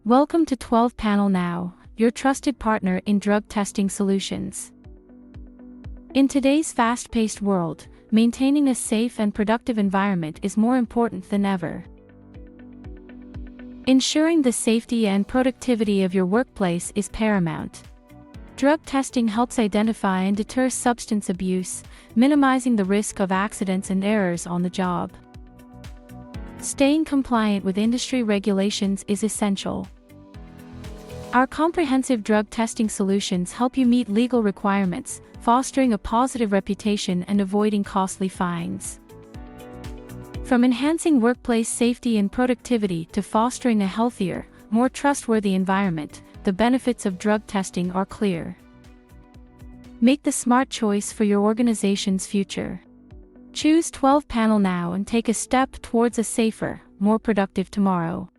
Welcome to 12 Panel Now, your trusted partner in drug testing solutions. In today's fast-paced world, maintaining a safe and productive environment is more important than ever. Ensuring the safety and productivity of your workplace is paramount. Drug testing helps identify and deter substance abuse, minimizing the risk of accidents and errors on the job. Staying compliant with industry regulations is essential. Our comprehensive drug testing solutions help you meet legal requirements, fostering a positive reputation and avoiding costly fines. From enhancing workplace safety and productivity to fostering a healthier, more trustworthy environment, the benefits of drug testing are clear. Make the smart choice for your organization's future. Choose 12 Panel now and take a step towards a safer, more productive tomorrow.